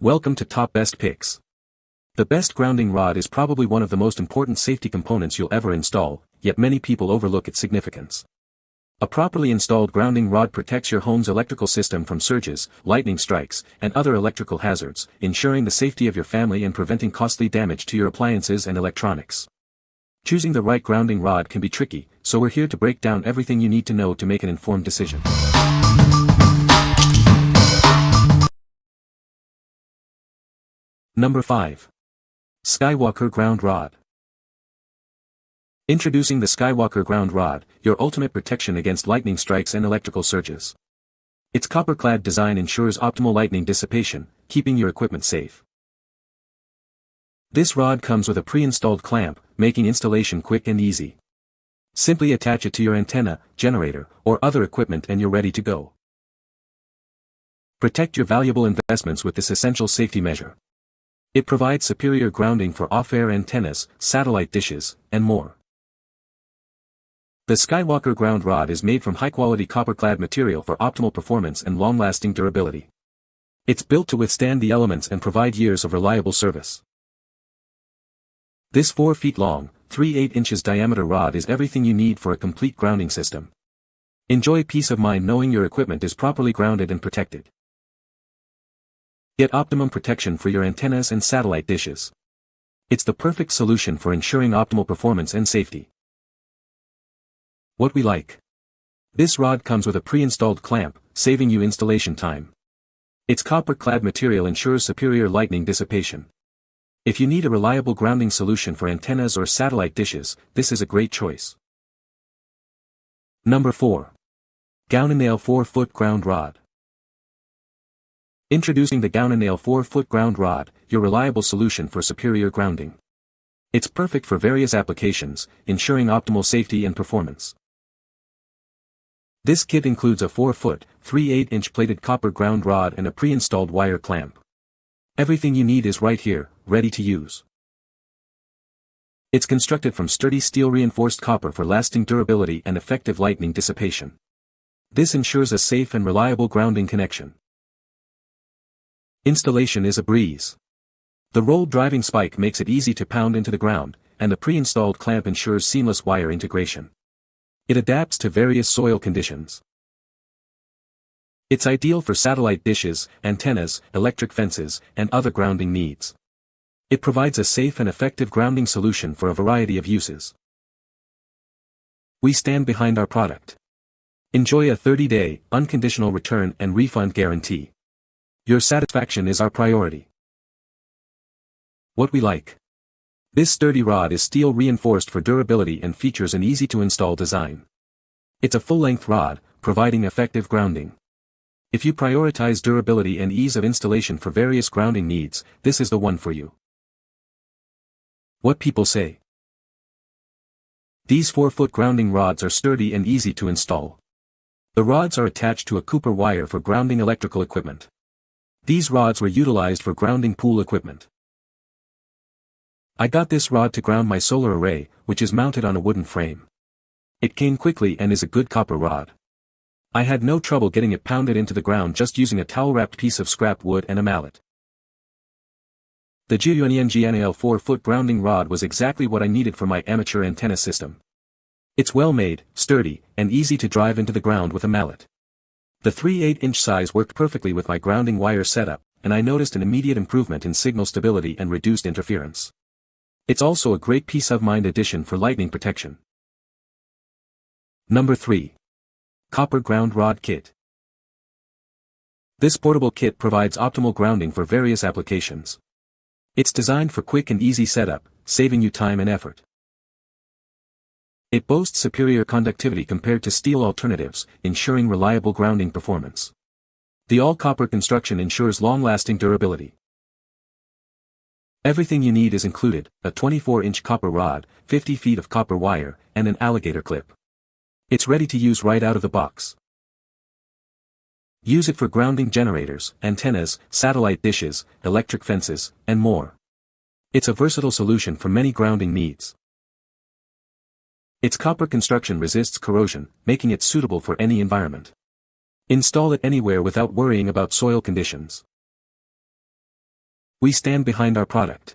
Welcome to Top Best Picks. The best grounding rod is probably one of the most important safety components you'll ever install, yet many people overlook its significance. A properly installed grounding rod protects your home's electrical system from surges, lightning strikes, and other electrical hazards, ensuring the safety of your family and preventing costly damage to your appliances and electronics. Choosing the right grounding rod can be tricky, so we're here to break down everything you need to know to make an informed decision. Number 5. Skywalker Ground Rod. Introducing the Skywalker Ground Rod, your ultimate protection against lightning strikes and electrical surges. Its copper-clad design ensures optimal lightning dissipation, keeping your equipment safe. This rod comes with a pre-installed clamp, making installation quick and easy. Simply attach it to your antenna, generator, or other equipment and you're ready to go. Protect your valuable investments with this essential safety measure. It provides superior grounding for off-air antennas, satellite dishes, and more. The Skywalker Ground Rod is made from high-quality copper-clad material for optimal performance and long-lasting durability. It's built to withstand the elements and provide years of reliable service. This 4 feet long, 3/8 inches diameter rod is everything you need for a complete grounding system. Enjoy peace of mind knowing your equipment is properly grounded and protected. Get optimum protection for your antennas and satellite dishes. It's the perfect solution for ensuring optimal performance and safety. What we like. This rod comes with a pre-installed clamp, saving you installation time. Its copper-clad material ensures superior lightning dissipation. If you need a reliable grounding solution for antennas or satellite dishes, this is a great choice. Number 4. GOUNENGNAIL 4-foot ground rod. Introducing the GOUNENGNAIL 4-foot ground rod, your reliable solution for superior grounding. It's perfect for various applications, ensuring optimal safety and performance. This kit includes a 4-foot, 3/8 inch plated copper ground rod and a pre-installed wire clamp. Everything you need is right here, ready to use. It's constructed from sturdy steel-reinforced copper for lasting durability and effective lightning dissipation. This ensures a safe and reliable grounding connection. Installation is a breeze. The rolled driving spike makes it easy to pound into the ground, and the pre-installed clamp ensures seamless wire integration. It adapts to various soil conditions. It's ideal for satellite dishes, antennas, electric fences, and other grounding needs. It provides a safe and effective grounding solution for a variety of uses. We stand behind our product. Enjoy a 30-day, unconditional return and refund guarantee. Your satisfaction is our priority. What we like. This sturdy rod is steel reinforced for durability and features an easy-to-install design. It's a full-length rod, providing effective grounding. If you prioritize durability and ease of installation for various grounding needs, this is the one for you. What people say. These 4-foot grounding rods are sturdy and easy to install. The rods are attached to a copper wire for grounding electrical equipment. These rods were utilized for grounding pool equipment. I got this rod to ground my solar array, which is mounted on a wooden frame. It came quickly and is a good copper rod. I had no trouble getting it pounded into the ground just using a towel-wrapped piece of scrap wood and a mallet. The GOUNENGNAIL 4-foot grounding rod was exactly what I needed for my amateur antenna system. It's well made, sturdy, and easy to drive into the ground with a mallet. The 3/8 inch size worked perfectly with my grounding wire setup, and I noticed an immediate improvement in signal stability and reduced interference. It's also a great peace of mind addition for lightning protection. Number 3. Copper Ground Rod Kit. This portable kit provides optimal grounding for various applications. It's designed for quick and easy setup, saving you time and effort. It boasts superior conductivity compared to steel alternatives, ensuring reliable grounding performance. The all-copper construction ensures long-lasting durability. Everything you need is included: a 24-inch copper rod, 50 feet of copper wire, and an alligator clip. It's ready to use right out of the box. Use it for grounding generators, antennas, satellite dishes, electric fences, and more. It's a versatile solution for many grounding needs. Its copper construction resists corrosion, making it suitable for any environment. Install it anywhere without worrying about soil conditions. We stand behind our product.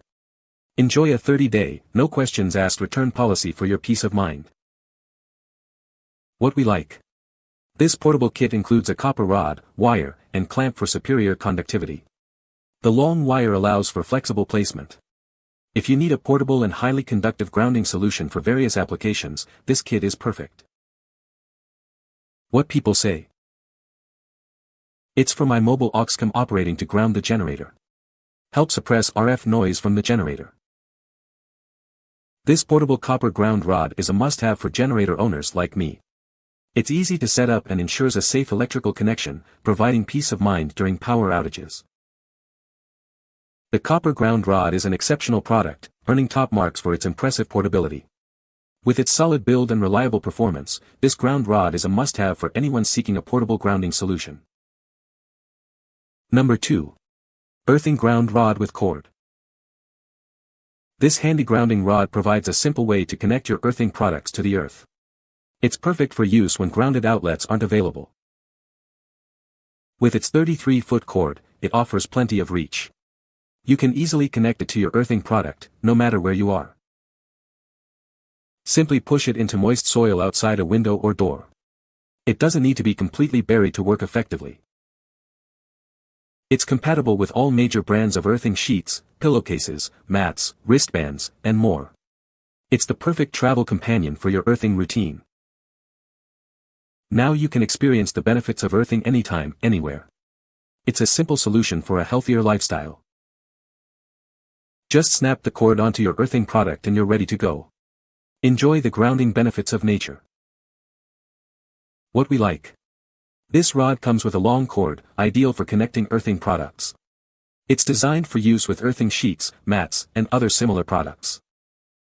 Enjoy a 30-day, no questions asked return policy for your peace of mind. What we like. This portable kit includes a copper rod, wire, and clamp for superior conductivity. The long wire allows for flexible placement. If you need a portable and highly conductive grounding solution for various applications, this kit is perfect. What people say. It's for my mobile aux-com operating to ground the generator. Help suppress RF noise from the generator. This portable copper ground rod is a must-have for generator owners like me. It's easy to set up and ensures a safe electrical connection, providing peace of mind during power outages. The copper ground rod is an exceptional product, earning top marks for its impressive portability. With its solid build and reliable performance, this ground rod is a must-have for anyone seeking a portable grounding solution. Number 2. Earthing ground rod with cord. This handy grounding rod provides a simple way to connect your earthing products to the earth. It's perfect for use when grounded outlets aren't available. With its 33-foot cord, it offers plenty of reach. You can easily connect it to your earthing product, no matter where you are. Simply push it into moist soil outside a window or door. It doesn't need to be completely buried to work effectively. It's compatible with all major brands of earthing sheets, pillowcases, mats, wristbands, and more. It's the perfect travel companion for your earthing routine. Now you can experience the benefits of earthing anytime, anywhere. It's a simple solution for a healthier lifestyle. Just snap the cord onto your earthing product and you're ready to go. Enjoy the grounding benefits of nature. What we like. This rod comes with a long cord, ideal for connecting earthing products. It's designed for use with earthing sheets, mats, and other similar products.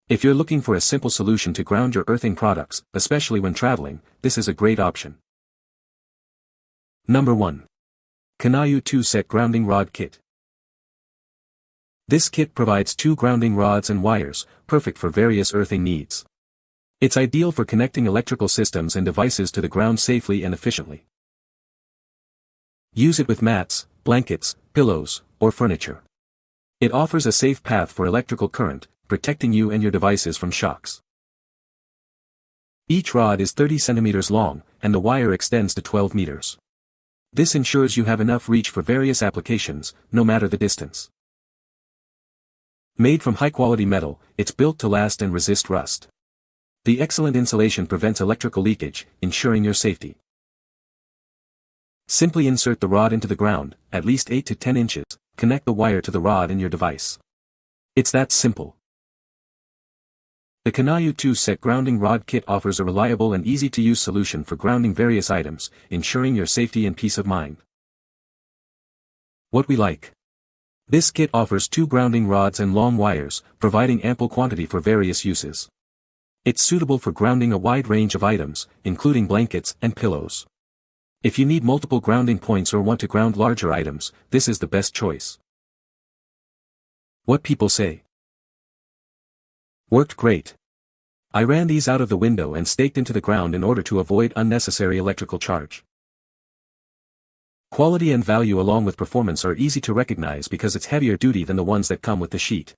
If you're looking for a simple solution to ground your earthing products, especially when traveling, this is a great option. Number 1. Kanayu 2-Set Grounding Rod Kit. This kit provides 2 grounding rods and wires, perfect for various earthing needs. It's ideal for connecting electrical systems and devices to the ground safely and efficiently. Use it with mats, blankets, pillows, or furniture. It offers a safe path for electrical current, protecting you and your devices from shocks. Each rod is 30 centimeters long, and the wire extends to 12 meters. This ensures you have enough reach for various applications, no matter the distance. Made from high-quality metal, it's built to last and resist rust. The excellent insulation prevents electrical leakage, ensuring your safety. Simply insert the rod into the ground, at least 8 to 10 inches, connect the wire to the rod in your device. It's that simple. The Kanayu 2-Set Grounding Rod Kit offers a reliable and easy-to-use solution for grounding various items, ensuring your safety and peace of mind. What we like. This kit offers 2 grounding rods and long wires, providing ample quantity for various uses. It's suitable for grounding a wide range of items, including blankets and pillows. If you need multiple grounding points or want to ground larger items, this is the best choice. What people say. Worked great. I ran these out of the window and staked into the ground in order to avoid unnecessary electrical charge. Quality and value along with performance are easy to recognize because it's heavier duty than the ones that come with the sheet.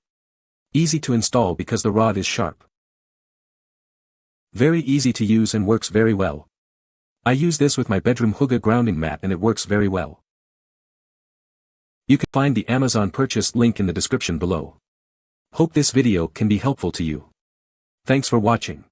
Easy to install because the rod is sharp. Very easy to use and works very well. I use this with my bedroom hygge grounding mat and it works very well. You can find the Amazon purchase link in the description below. Hope this video can be helpful to you. Thanks for watching.